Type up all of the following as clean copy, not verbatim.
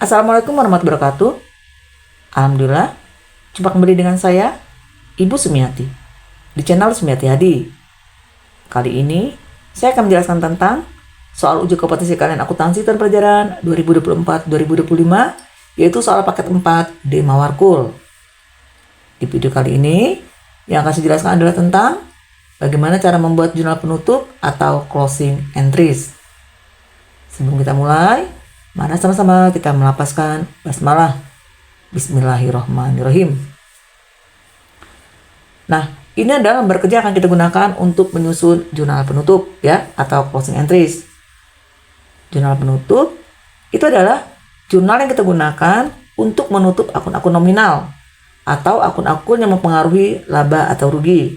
Assalamualaikum warahmatullahi wabarakatuh. Alhamdulillah, jumpa kembali dengan saya, Ibu Sumiati, di channel Sumiati Hadi. Kali ini, saya akan menjelaskan tentang soal uji kompetensi kalian akuntansi dan pelajaran 2024-2025, yaitu soal paket 4 D Mawarkul. Di video kali ini, yang akan saya jelaskan adalah tentang bagaimana cara membuat jurnal penutup atau closing entries. Sebelum kita mulai, mari sama-sama kita melafazkan basmalah. Bismillahirrahmanirrahim. Nah, ini adalah lembar kerja akan kita gunakan untuk menyusun jurnal penutup ya, atau closing entries. Jurnal penutup itu adalah jurnal yang kita gunakan untuk menutup akun-akun nominal atau akun-akun yang mempengaruhi laba atau rugi.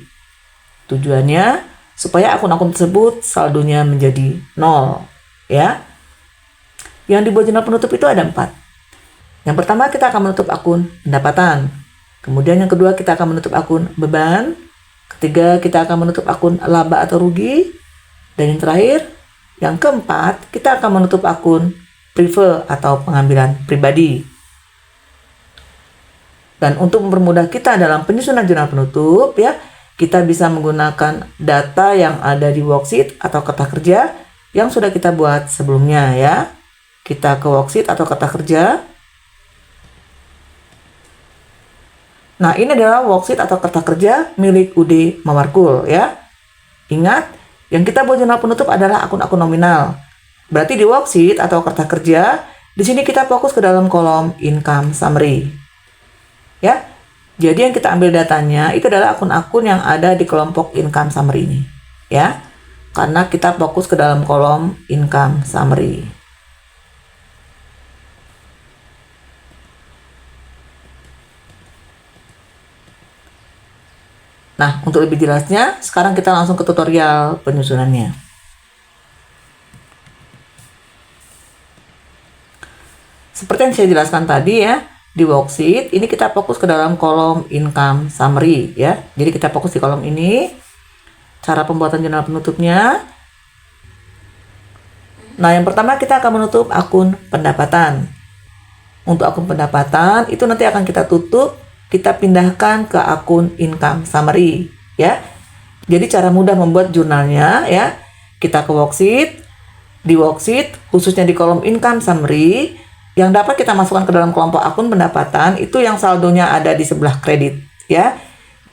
Tujuannya supaya akun-akun tersebut saldonya menjadi 0 ya. Yang dibuat jurnal penutup itu ada 4. Yang pertama, kita akan menutup akun pendapatan. Kemudian yang kedua, kita akan menutup akun beban. Ketiga, kita akan menutup akun laba atau rugi. Dan yang terakhir, yang keempat, kita akan menutup akun prive atau pengambilan pribadi. Dan untuk mempermudah kita dalam penyusunan jurnal penutup ya, kita bisa menggunakan data yang ada di worksheet atau kertas kerja yang sudah kita buat sebelumnya ya. Kita ke worksheet atau kertas kerja. Nah, ini adalah worksheet atau kertas kerja milik UD Mawarkul ya. Ingat, yang kita buat jurnal penutup adalah akun-akun nominal. Berarti di worksheet atau kertas kerja, di sini kita fokus ke dalam kolom income summary. Ya. Jadi yang kita ambil datanya itu adalah akun-akun yang ada di kelompok income summary ini, ya. Karena kita fokus ke dalam kolom income summary. Nah, untuk lebih jelasnya, sekarang kita langsung ke tutorial penyusunannya. Seperti yang saya jelaskan tadi ya, di worksheet ini kita fokus ke dalam kolom income summary ya. Jadi kita fokus di kolom ini. Cara pembuatan jurnal penutupnya. Nah, yang pertama kita akan menutup akun pendapatan. Untuk akun pendapatan itu nanti akan kita tutup, kita pindahkan ke akun income summary ya. Jadi cara mudah membuat jurnalnya ya, kita ke worksheet. Di worksheet khususnya di kolom income summary yang dapat kita masukkan ke dalam kelompok akun pendapatan itu yang saldonya ada di sebelah kredit ya.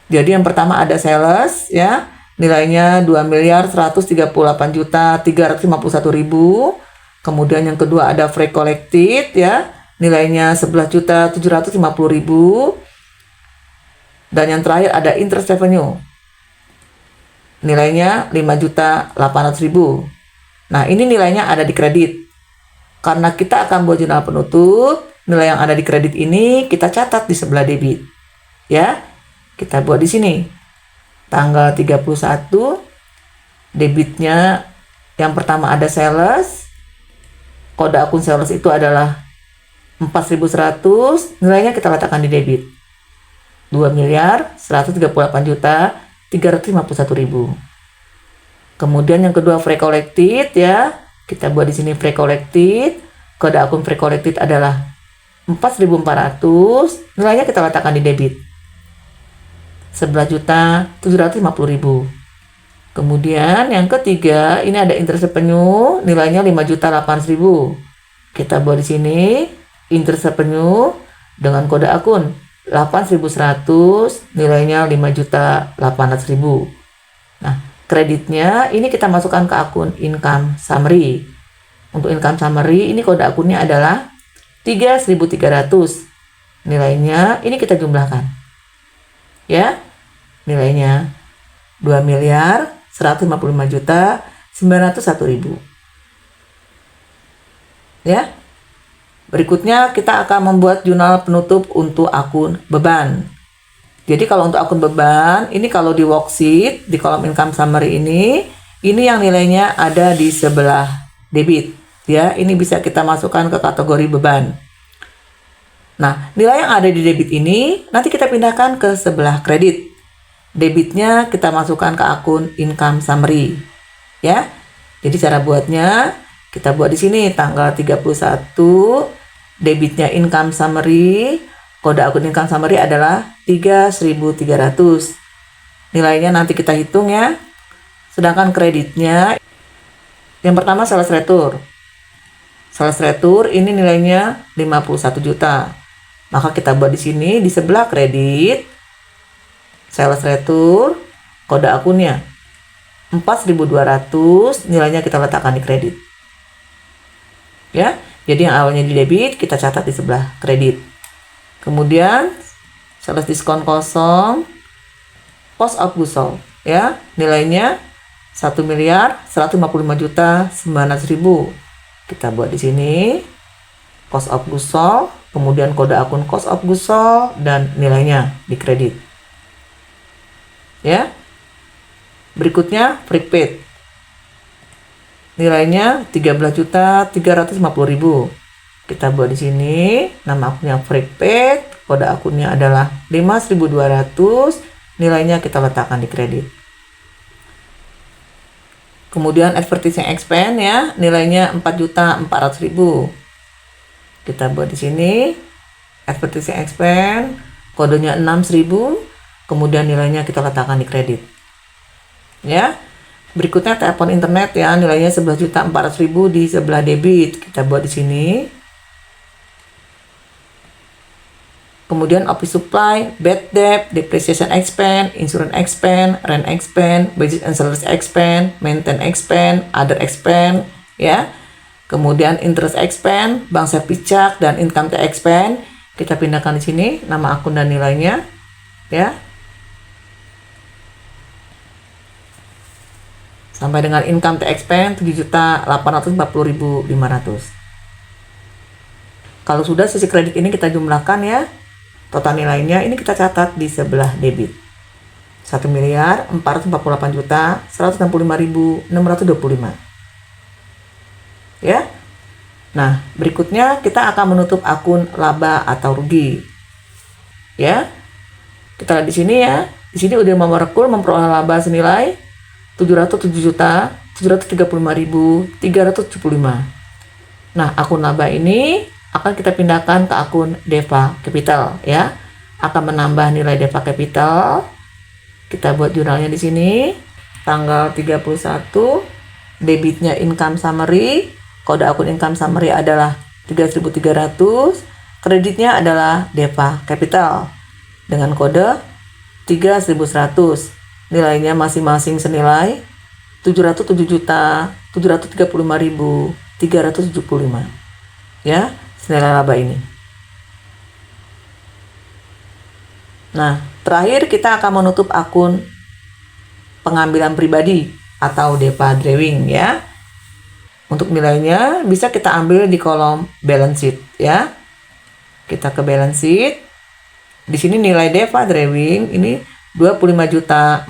Jadi yang pertama ada sales ya, nilainya 2.138.351.000. Kemudian yang kedua ada free collected ya, nilainya 11.750.000. Dan yang terakhir ada interest revenue, nilainya 5.800.000. Nah, ini nilainya ada di kredit. Karena kita akan buat jurnal penutup, nilai yang ada di kredit ini kita catat di sebelah debit. Ya, kita buat di sini. Tanggal 31, debitnya yang pertama ada sales. Kode akun sales itu adalah 4.100, nilainya kita letakkan di debit. 2.138.351.000. Kemudian yang kedua free collected ya. Kita buat di sini free collected. Kode akun free collected adalah 4.400, nilainya kita letakkan di debit. 11.750.000. Kemudian yang ketiga, ini ada interest revenue, nilainya 5.800.000. Kita buat di sini interest revenue dengan kode akun 8.100, nilainya 5.800.000. Nah, kreditnya ini kita masukkan ke akun income summary. Untuk income summary ini kode akunnya adalah 3.300. Nilainya ini kita jumlahkan. Ya. Nilainya 2.155.901.000. Ya. Berikutnya kita akan membuat jurnal penutup untuk akun beban. Jadi kalau untuk akun beban, ini kalau di worksheet, di kolom income summary ini yang nilainya ada di sebelah debit. Ya, ini bisa kita masukkan ke kategori beban. Nah, nilai yang ada di debit ini nanti kita pindahkan ke sebelah kredit. Debitnya kita masukkan ke akun income summary. Ya. Jadi cara buatnya kita buat di sini tanggal 31 debitnya income summary, kode akun income summary adalah 3.300. Nilainya nanti kita hitung ya. Sedangkan kreditnya, yang pertama sales retur. Sales retur ini nilainya 51 juta. Maka kita buat di sini di sebelah kredit, sales retur, kode akunnya 4.200, nilainya kita letakkan di kredit. Ya, jadi yang awalnya di debit kita catat di sebelah kredit. Kemudian sales diskon kosong, cost of goods sold, ya, nilainya 1.155.900.000. Kita buat di sini cost of goods sold, kemudian kode akun cost of goods sold dan nilainya di kredit. Ya. Berikutnya prepaid. Nilainya 13.350.000. Kita buat di sini nama akunnya prepaid, kode akunnya adalah 5.200, nilainya kita letakkan di kredit. Kemudian advertising expense ya, nilainya 4.400.000. Kita buat di sini advertising expense, kodenya 6.000, kemudian nilainya kita letakkan di kredit. Ya. Berikutnya telepon internet ya, nilainya 11.400.000 di sebelah debit. Kita buat di sini. Kemudian office supply, bad debt, depreciation expense, insurance expense, rent expense, wages and salaries expense, maintenance expense, other expense, ya. Kemudian interest expense, bank service charge dan income tax expense. Kita pindahkan di sini nama akun dan nilainya, ya. Sampai dengan income tax expense 7.840.500. Kalau sudah sisi kredit ini kita jumlahkan ya. Total nilainya ini kita catat di sebelah debit. 1.448.165.625. Ya. Nah, berikutnya kita akan menutup akun laba atau rugi. Ya. Kita lihat di sini ya. Di sini udah merekul memperoleh laba senilai 707.735.375. Nah, akun laba ini akan kita pindahkan ke akun Deva Capital ya. Akan menambah nilai Deva Capital. Kita buat jurnalnya di sini. Tanggal 31, debitnya income summary, kode akun income summary adalah 3.300, kreditnya adalah Deva Capital dengan kode 3.100. Nilainya masing-masing senilai 707.735.375. Ya, senilai laba ini. Nah, terakhir kita akan menutup akun pengambilan pribadi atau Deva Drawing ya. Untuk nilainya bisa kita ambil di kolom balance sheet ya. Kita ke balance sheet. Di sini nilai Deva Drawing ini 25.400.000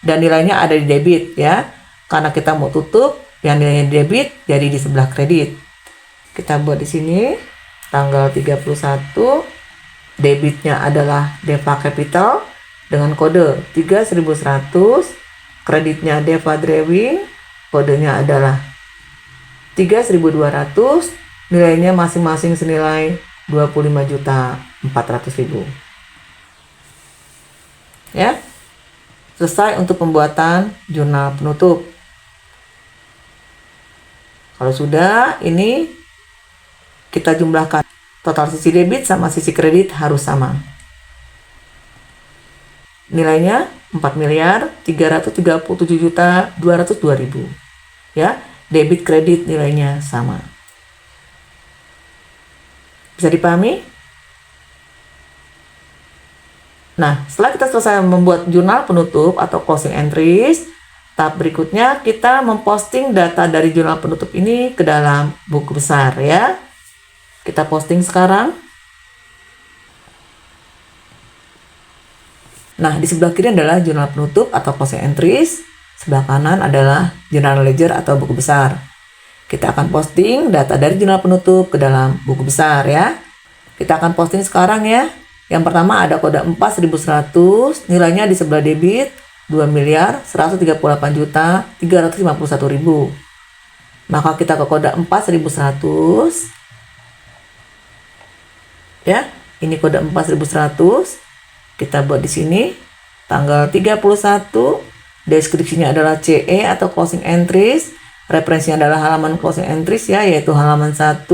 dan nilainya ada di debit ya, karena kita mau tutup yang nilainya di debit jadi di sebelah kredit. Kita buat di sini tanggal 31, debitnya adalah Deva Capital dengan kode 3.100, kreditnya Deva Drawing, kodenya adalah 3.200, nilainya masing-masing senilai 25.400.000. Ya, selesai untuk pembuatan jurnal penutup. Kalau sudah, ini kita jumlahkan total sisi debit sama sisi kredit harus sama. Nilainya 4.337.202.000. Ya, debit kredit nilainya sama. Bisa dipahami? Nah, setelah kita selesai membuat jurnal penutup atau closing entries, tahap berikutnya kita memposting data dari jurnal penutup ini ke dalam buku besar ya. Kita posting sekarang. Nah, di sebelah kiri adalah jurnal penutup atau closing entries, sebelah kanan adalah journal ledger atau buku besar. Kita akan posting data dari jurnal penutup ke dalam buku besar ya. Kita akan posting sekarang ya. Yang pertama ada kode 4.100, nilainya di sebelah debit 2.138.351.000. Maka kita ke kode 4.100, Ya, ini kode 4100. Kita buat di sini tanggal 31, deskripsinya adalah CE atau closing entries, referensinya adalah halaman closing entries ya, yaitu halaman 1,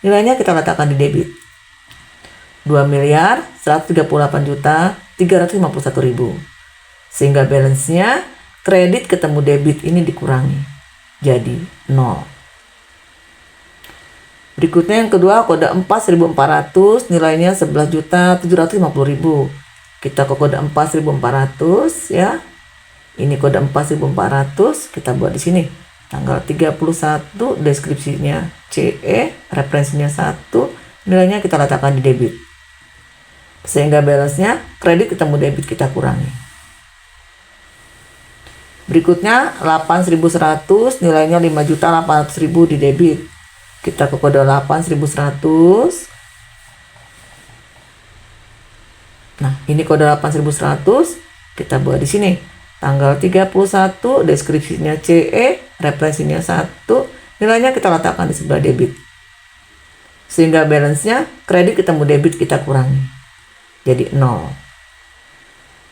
nilainya kita letakkan di debit. 2.138.351.000. Sehingga balance-nya kredit ketemu debit ini dikurangi jadi 0. Berikutnya yang kedua kode 4.400, nilainya 11.750.000. Kita ke kode 4.400 ya. Ini kode 4.400 kita buat di sini. Tanggal 31, deskripsinya CE, referensinya 1, nilainya kita letakkan di debit. Sehingga balance-nya kredit ketemu debit kita kurangi. Berikutnya 8.100, nilainya 5.800.000 di debit. Kita ke kode 8.100. Nah, ini kode 8.100 kita buat di sini. Tanggal 31, deskripsinya CE, referensinya 1, nilainya kita letakkan di sebelah debit. Sehingga balance-nya kredit ketemu debit kita kurangi. Jadi 0.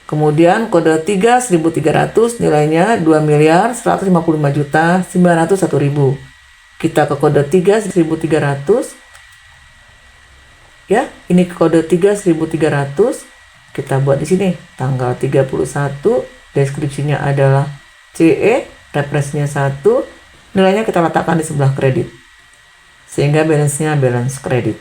Kemudian kode 3.300, nilainya 2.155.901.000. Kita ke kode 3.300. Ya, ini kode 3.300. Kita buat di sini tanggal 31, deskripsinya adalah CE, referensinya 1, nilainya kita letakkan di sebelah kredit. Sehingga balance-nya balance kredit.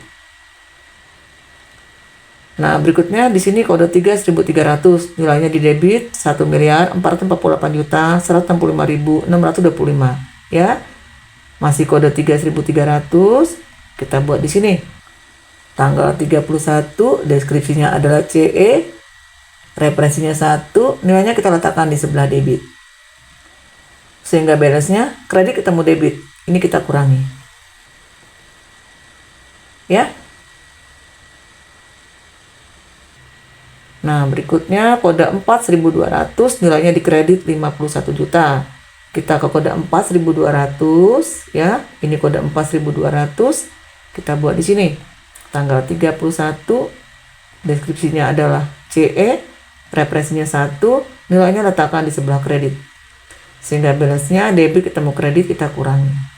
Nah, berikutnya di sini kode 3.300, nilainya di debit 1.448.165.625 ya. Masih kode 3.300, kita buat di sini. Tanggal 31, deskripsinya adalah CE, referensinya 1, nilainya kita letakkan di sebelah debit. Sehingga balance-nya kredit ketemu debit, ini kita kurangi. Ya. Nah, berikutnya kode 4.200, nilainya di kredit 51 juta. Kita ke kode 4.200 ya. Ini kode 4.200, kita buat di sini. Tanggal 31, deskripsinya adalah CE, referensinya 1, nilainya letakkan di sebelah kredit. Sehingga balance-nya debit ketemu kredit kita kurangi.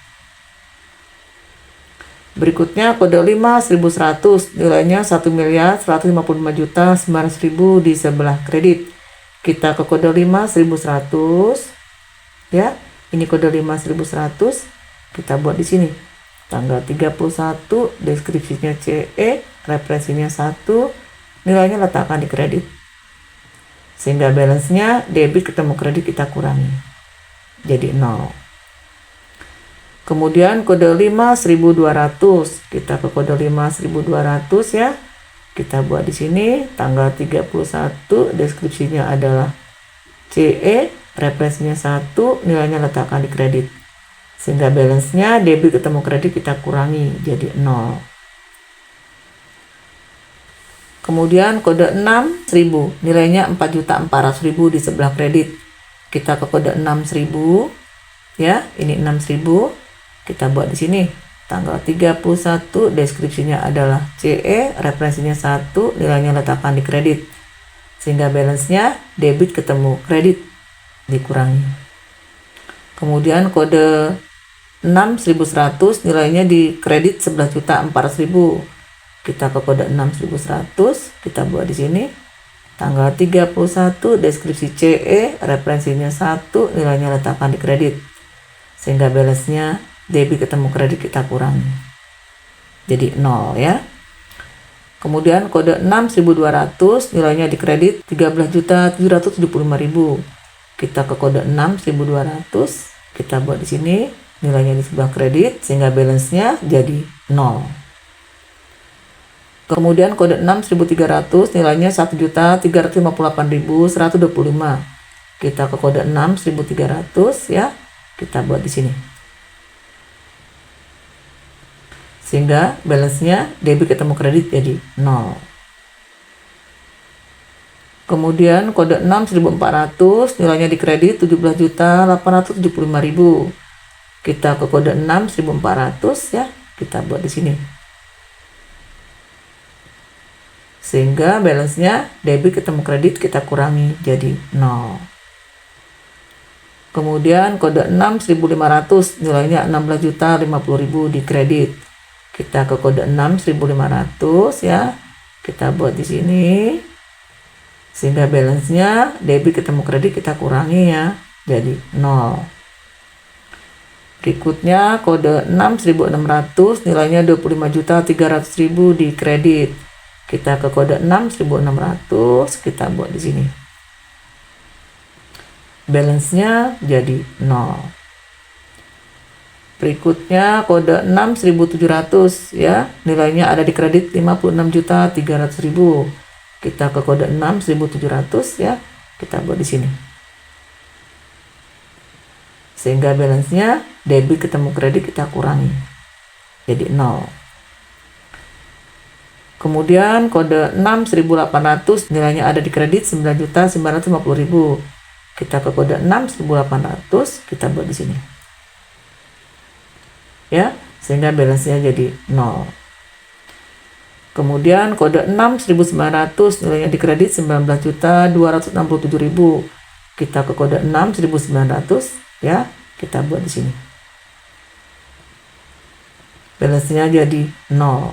Berikutnya kode 5.100, nilainya 1.155.900.000 di sebelah kredit. Kita ke kode 5.100 ya. Ini kode 5.100, kita buat di sini. Tanggal 31, deskripsinya CE, referensinya 1, nilainya letakkan di kredit. Sehingga balance-nya debit ketemu kredit kita kurangi. Jadi 0. Kemudian kode 5.200, kita ke kode 5.200 ya. Kita buat di sini tanggal 31, deskripsinya adalah CE, referensinya 1, nilainya letakkan di kredit. Sehingga balance-nya debit ketemu kredit kita kurangi jadi 0. Kemudian kode 6.000, nilainya 4.400.000 di sebelah kredit. Kita ke kode 6.000 ya, ini 6.000. Kita buat di sini. Tanggal 31, deskripsinya adalah CE, referensinya 1, nilainya letakkan di kredit. Sehingga balance-nya debit ketemu kredit dikurangi. Kemudian kode 6.100, nilainya di kredit 11.400.000. Kita ke kode 6.100, kita buat di sini. Tanggal 31, deskripsi CE, referensinya 1, nilainya letakkan di kredit. Sehingga balance-nya debit ketemu kredit kita kurangi. Jadi 0 ya. Kemudian kode 6.200, nilainya di kredit 13.775.000. Kita ke kode 6.200, kita buat di sini, nilainya di sebelah kredit, sehingga balance-nya jadi 0. Kemudian kode 6.300, nilainya 1.358.125. Kita ke kode 6.300 ya, kita buat di sini. Sehingga balance-nya debit ketemu kredit jadi 0. Kemudian kode 6.400, nilainya di kredit 17.875.000. Kita ke kode 6.400 ya, kita buat di sini. Sehingga balance-nya debit ketemu kredit kita kurangi jadi 0. Kemudian kode 6 1.500 nilainya 16.050.000 di kredit. Kita ke kode 6 1.500 ya. Kita buat di sini. Sehingga balance-nya debit ketemu kredit kita kurangi ya jadi 0. Berikutnya kode 6 1.600 nilainya 25.300.000 di kredit. Kita ke kode 6 1.600 kita buat di sini. Balance-nya jadi 0. Berikutnya kode 6 1.700 ya, nilainya ada di kredit 56.300.000. Kita ke kode 6 1.700 ya, kita buat di sini. Sehingga balance-nya debit ketemu kredit kita kurangi jadi 0. Kemudian kode 6 1.800 nilainya ada di kredit 9.950.000. Kita ke kode 6 1.800 kita buat di sini. Ya, sehingga balance-nya jadi 0. Kemudian kode 6 1.900 nilainya di kredit 19.267.000. Kita ke kode 6 1.900 ya, kita buat di sini. Balance-nya jadi 0.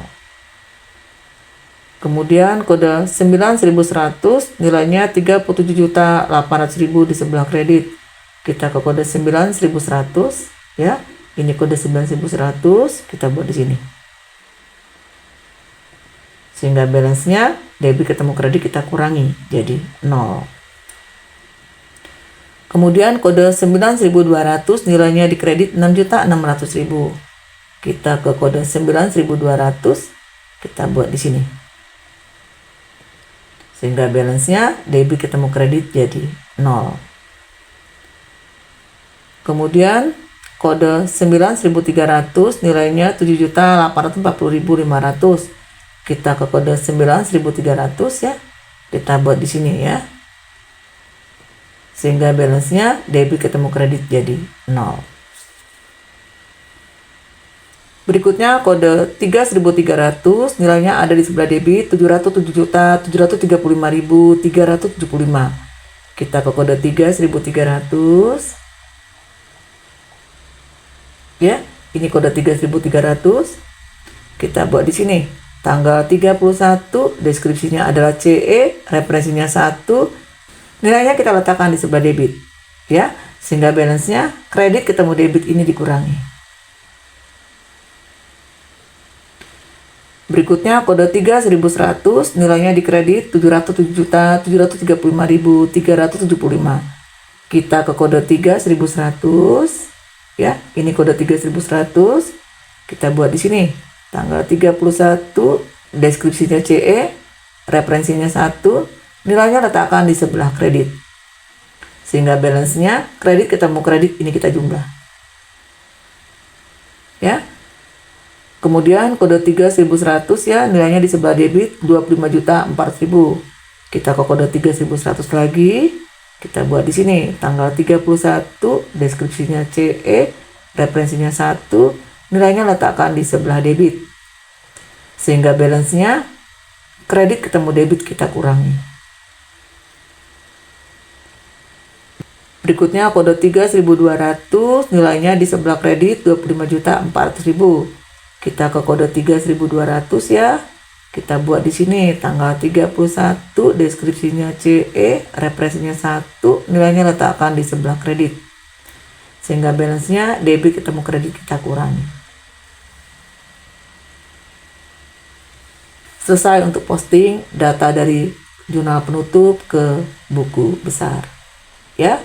Kemudian kode 9.100 nilainya 37.800.000 di sebelah kredit. Kita ke kode 9.100 ya. Ini kode 9.100 kita buat di sini. Sehingga balance-nya debit ketemu kredit kita kurangi jadi 0. Kemudian kode 9.200 nilainya di kredit 6.600.000. Kita ke kode 9.200 kita buat di sini. Sehingga balance-nya debit ketemu kredit jadi 0. Kemudian kode 9.300 nilainya 7.840.500. Kita ke kode 9.300 ya. Kita buat di sini ya. Sehingga balance-nya debit ketemu kredit jadi 0. Berikutnya kode 3.300 nilainya ada di sebelah debit 707.735.375. Kita ke kode 3.300 ya, ini kode 3.300 kita buat di sini. Tanggal 31, deskripsinya adalah CE, referensinya 1, nilainya kita letakkan di sebelah debit ya, sehingga balance-nya kredit ketemu debit ini dikurangi. Berikutnya kode 3.100 nilainya di kredit 707.735.375. Kita ke kode 3.100 ya, ini kode 3.100 kita buat di sini. Tanggal 31, deskripsinya CE, referensinya 1, nilainya letakkan di sebelah kredit. Sehingga balance-nya kredit ketemu kredit ini kita jumlah. Ya. Kemudian kode 3.100 ya, nilainya di sebelah debit 25.400.000. Kita ke kode 3.100 lagi, kita buat di sini. Tanggal 31, deskripsinya CE, referensinya 1, nilainya letakkan di sebelah debit. Sehingga balance-nya kredit ketemu debit kita kurangi. Berikutnya kode 3.200 nilainya di sebelah kredit 25.400.000. Kita ke kode 3.200 ya. Kita buat di sini tanggal 31, deskripsinya CE, referensinya 1, nilainya letakkan di sebelah kredit. Sehingga balance-nya debit ketemu kredit kita kurangi. Selesai untuk posting data dari jurnal penutup ke buku besar. Ya.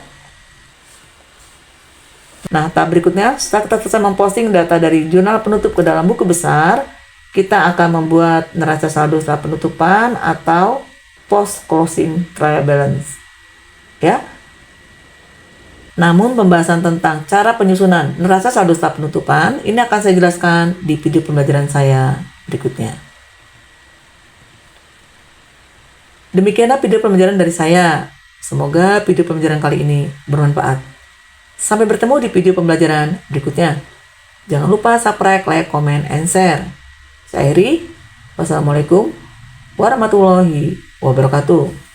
Nah, tahap berikutnya, setelah kita selesai memposting data dari jurnal penutup ke dalam buku besar, kita akan membuat neraca saldo setelah penutupan atau post closing trial balance. Ya. Namun pembahasan tentang cara penyusunan neraca saldo setelah penutupan ini akan saya jelaskan di video pembelajaran saya berikutnya. Demikianlah video pembelajaran dari saya. Semoga video pembelajaran kali ini bermanfaat. Sampai bertemu di video pembelajaran berikutnya. Jangan lupa subscribe, like, comment, and share. Saya Eri. Wassalamualaikum warahmatullahi wabarakatuh.